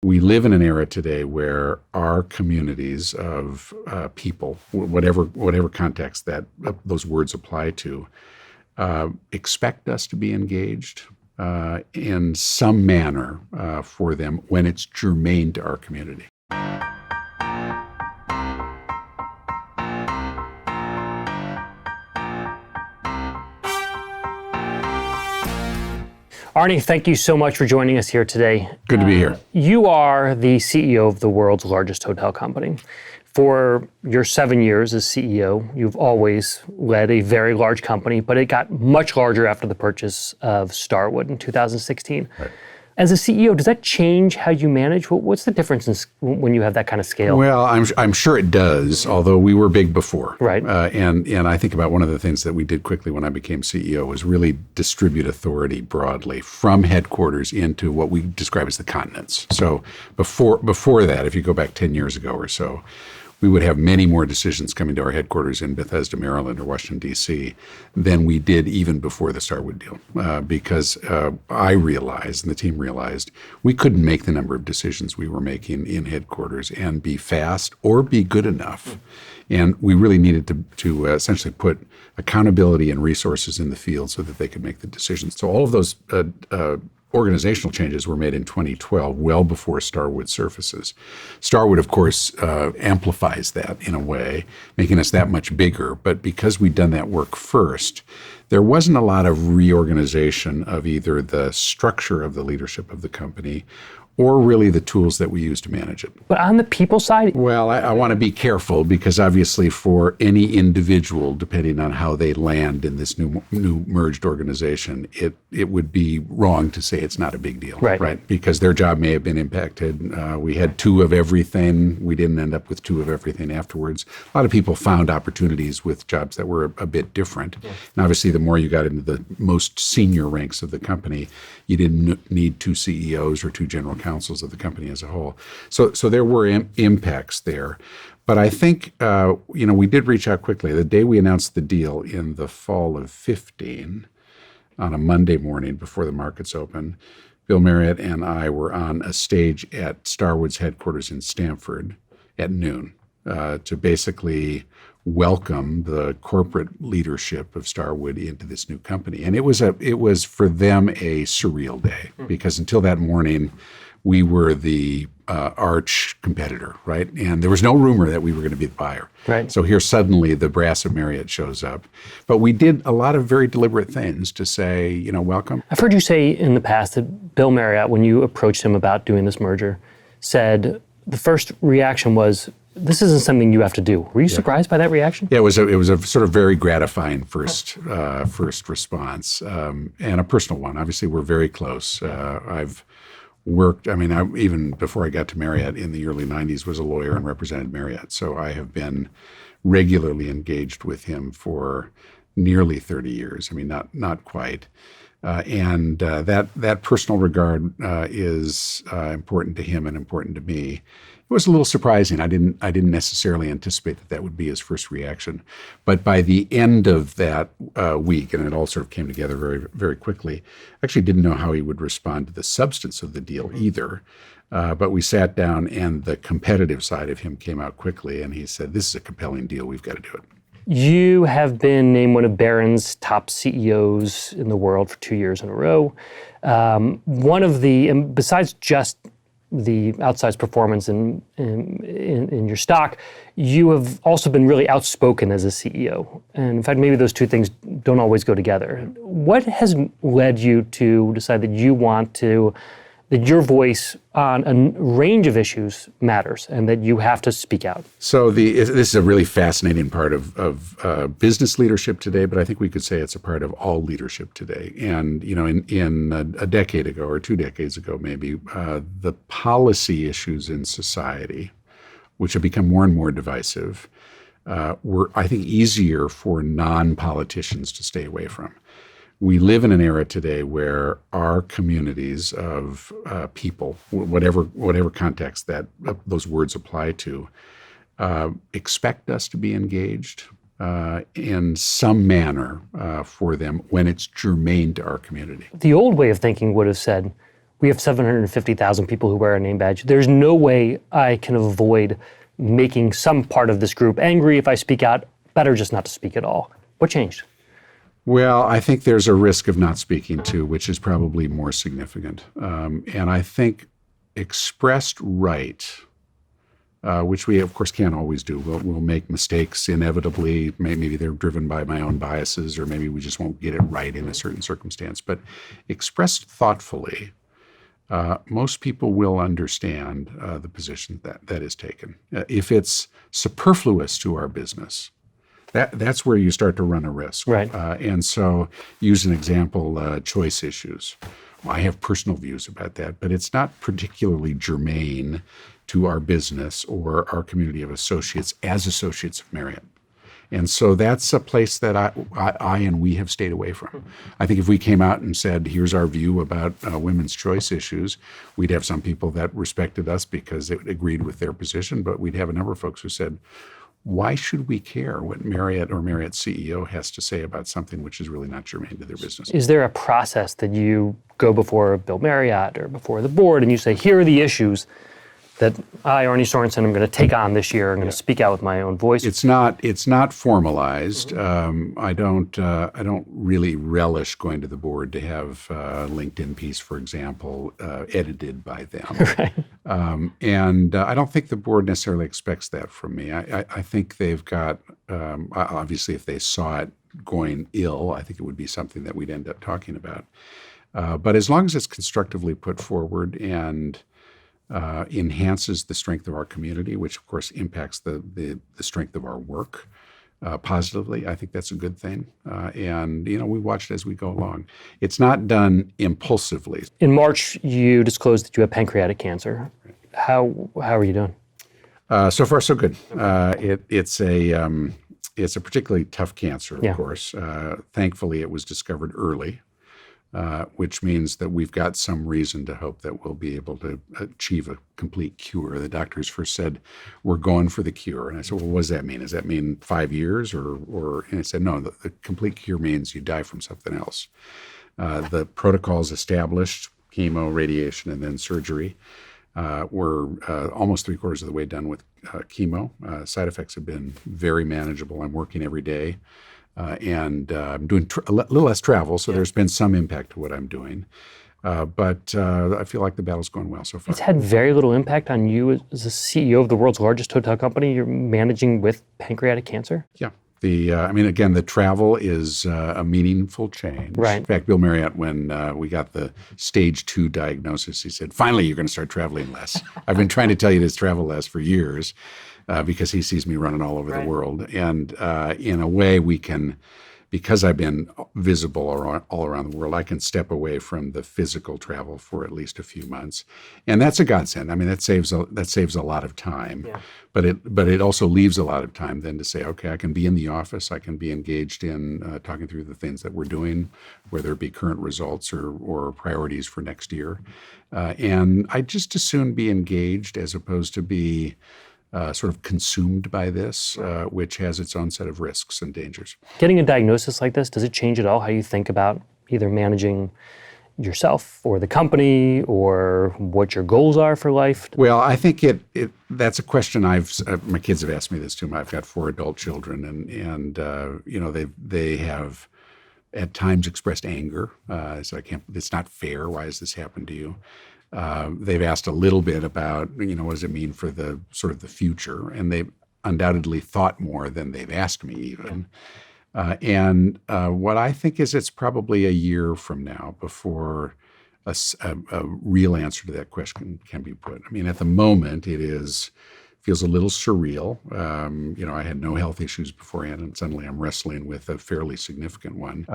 We live in an era today where our communities of people, whatever context that those words apply to, expect us to be engaged in some manner for them when it's germane to our community. Arne, thank you so much for joining us here today. Good to be here. You are the CEO of the world's largest hotel company. For your 7 years as CEO, you've always led a very large company, but it got much larger after the purchase of Starwood in 2016. Right. As a CEO, does that change how you manage? What's the difference when you have that kind of scale? Well, I'm sure it does, although we were big before. Right. And I think about one of the things that we did quickly when I became CEO was really distribute authority broadly from headquarters into what we describe as the continents. So before that, if you go back 10 years ago or so, we would have many more decisions coming to our headquarters in Bethesda, Maryland, or Washington, D.C. than we did even before the Starwood deal, because I realized, and the team realized, we couldn't make the number of decisions we were making in headquarters and be fast or be good enough. And we really needed to essentially put accountability and resources in the field so that they could make the decisions. So all of those organizational changes were made in 2012, well before Starwood surfaces. Starwood, of course, amplifies that in a way, making us that much bigger. But because we'd done that work first, there wasn't a lot of reorganization of either the structure of the leadership of the company or really the tools that we use to manage it. But on the people side? Well, I want to be careful because obviously for any individual, depending on how they land in this new merged organization, it would be wrong to say it's not a big deal, right? Because their job may have been impacted. We had two of everything. We didn't end up with two of everything afterwards. A lot of people found opportunities with jobs that were a bit different. Yeah. And obviously, the more you got into the most senior ranks of the company, you didn't need two CEOs or two general counsels of the company as a whole. So there were impacts there. But I think, we did reach out quickly. The day we announced the deal in the fall of 2015, on a Monday morning before the markets opened, Bill Marriott and I were on a stage at Starwood's headquarters in Stamford at noon to basically welcome the corporate leadership of Starwood into this new company. And it was for them a surreal day because until that morning, we were the arch competitor, right? And there was no rumor that we were going to be the buyer. Right. So here suddenly the brass of Marriott shows up. But we did a lot of very deliberate things to say, welcome. I've heard you say in the past that Bill Marriott, when you approached him about doing this merger, said the first reaction was, this isn't something you have to do. Were you surprised by that reaction? Yeah, it was a sort of very gratifying first response and a personal one. Obviously, we're very close. I've worked, even before I got to Marriott in the early 90s, was a lawyer and represented Marriott. So I have been regularly engaged with him for nearly 30 years. Not quite. And that personal regard is important to him and important to me. It was a little surprising. I didn't necessarily anticipate that would be his first reaction. But by the end of that week, and it all sort of came together very, very quickly, I actually didn't know how he would respond to the substance of the deal either. But we sat down and the competitive side of him came out quickly and he said, this is a compelling deal. We've got to do it. You have been named one of Barron's top CEOs in the world for 2 years in a row. And besides just the outsized performance in your stock, you have also been really outspoken as a CEO. And in fact, maybe those two things don't always go together. What has led you to decide that that your voice on a range of issues matters and that you have to speak out? So this is a really fascinating part of business leadership today, but I think we could say it's a part of all leadership today. And, in a decade ago or 2 decades ago, maybe, the policy issues in society, which have become more and more divisive, were, I think, easier for non-politicians to stay away from. We live in an era today where our communities of people, whatever context that those words apply to, expect us to be engaged in some manner for them when it's germane to our community. The old way of thinking would have said, we have 750,000 people who wear a name badge. There's no way I can avoid making some part of this group angry if I speak out. Better just not to speak at all. What changed? Well, I think there's a risk of not speaking too, which is probably more significant. And I think expressed right, which we of course can't always do. We'll make mistakes inevitably. Maybe they're driven by my own biases, or maybe we just won't get it right in a certain circumstance. But expressed thoughtfully, most people will understand the position that is taken. If it's superfluous to our business, that's where you start to run a risk. Right. And so, use an example, choice issues. Well, I have personal views about that, but it's not particularly germane to our business or our community of associates as associates of Marriott. And so that's a place that I and we have stayed away from. I think if we came out and said, here's our view about women's choice issues, we'd have some people that respected us because it agreed with their position, but we'd have a number of folks who said, why should we care what Marriott or Marriott's CEO has to say about something which is really not germane to their business? Is there a process that you go before Bill Marriott or before the board and you say, here are the issues that I, Arne Sorenson, am going to take on this year. I'm going to speak out with my own voice. It's not formalized. I don't really relish going to the board to have a LinkedIn piece, for example, edited by them. Right. And I don't think the board necessarily expects that from me. I think they've got, obviously, if they saw it going ill, I think it would be something that we'd end up talking about. But as long as it's constructively put forward and enhances the strength of our community, which of course impacts the strength of our work positively, I think that's a good thing. And we watch it as we go along. It's not done impulsively. In March, you disclosed that you have pancreatic cancer. How are you doing? So far, so good. It's a particularly tough cancer, of course. Thankfully, it was discovered early. Which means that we've got some reason to hope that we'll be able to achieve a complete cure. The doctors first said, we're going for the cure. And I said, well, what does that mean? Does that mean 5 years? And I said, no, the complete cure means you die from something else. The protocols established, chemo, radiation, and then surgery. We're almost 3/4 of the way done with chemo. Side effects have been very manageable. I'm working every day. And I'm doing a little less travel, so there's been some impact to what I'm doing. But I feel like the battle's going well so far. It's had very little impact on you as the CEO of the world's largest hotel company. You're managing with pancreatic cancer? Yeah. Again, the travel is a meaningful change. Right. In fact, Bill Marriott, when we got the stage 2 diagnosis, he said, finally, you're going to start traveling less. I've been trying to tell you to travel less for years. Because he sees me running all over the world. And in a way, we can, because I've been visible all around the world, I can step away from the physical travel for at least a few months. And that's a godsend. I mean, that saves a lot of time. Yeah. But it also leaves a lot of time then to say, okay, I can be in the office. I can be engaged in talking through the things that we're doing, whether it be current results or priorities for next year. And I'd just as soon be engaged as opposed to be sort of consumed by this, which has its own set of risks and dangers. Getting a diagnosis like this, does it change at all how you think about either managing yourself or the company or what your goals are for life? Well, I think that's a question my kids have asked me this too. I've got 4 adult children, and they have at times expressed anger. So it's not fair. Why has this happened to you? They've asked a little bit about, what does it mean for the sort of the future? And they've undoubtedly thought more than they've asked me even. And what I think is it's probably a year from now before a real answer to that question can be put. I mean, at the moment, feels a little surreal. I had no health issues beforehand, and suddenly I'm wrestling with a fairly significant one.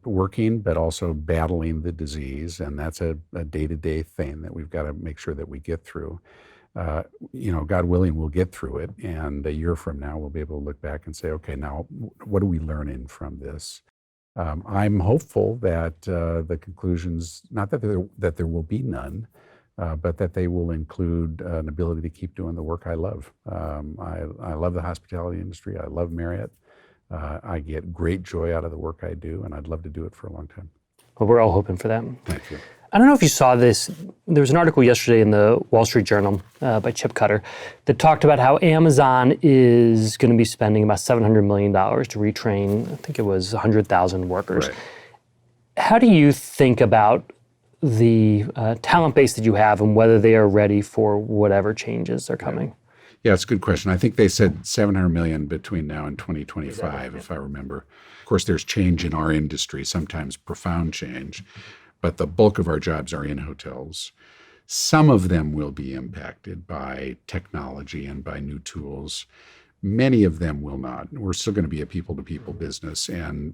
Working, but also battling the disease. And that's a day-to-day thing that we've got to make sure that we get through. God willing, we'll get through it. And a year from now, we'll be able to look back and say, okay, now what are we learning from this? I'm hopeful that the conclusions, not that there will be none, but that they will include an ability to keep doing the work I love. I love the hospitality industry. I love Marriott. I get great joy out of the work I do, and I'd love to do it for a long time. Well, we're all hoping for that. Thank you. I don't know if you saw this. There was an article yesterday in the Wall Street Journal by Chip Cutter that talked about how Amazon is going to be spending about $700 million to retrain, I think it was 100,000 workers. Right. How do you think about the talent base that you have and whether they are ready for whatever changes are coming? Yeah, it's a good question. I think they said 700 million between now and 2025, if I remember. Of course, there's change in our industry, sometimes profound change, but the bulk of our jobs are in hotels. Some of them will be impacted by technology and by new tools. Many of them will not. We're still going to be a people-to-people business, and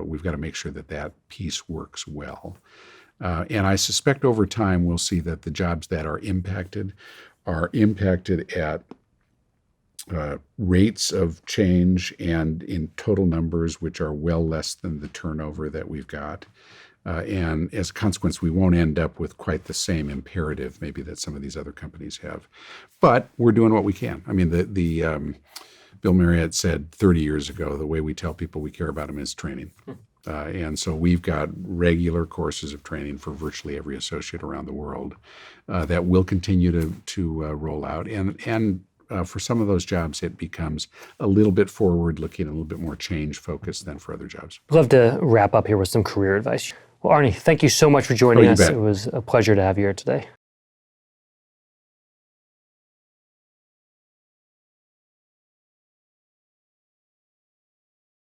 we've got to make sure that that piece works well. And I suspect over time we'll see that the jobs that are impacted at rates of change and in total numbers which are well less than the turnover that we've got. And as a consequence, we won't end up with quite the same imperative maybe that some of these other companies have. But we're doing what we can. I mean, the Bill Marriott said 30 years ago, the way we tell people we care about them is training. And so we've got regular courses of training for virtually every associate around the world that will continue to roll out. And for some of those jobs, it becomes a little bit forward-looking, a little bit more change-focused than for other jobs. I'd love to wrap up here with some career advice. Well, Arne, thank you so much for joining us. Bet. It was a pleasure to have you here today.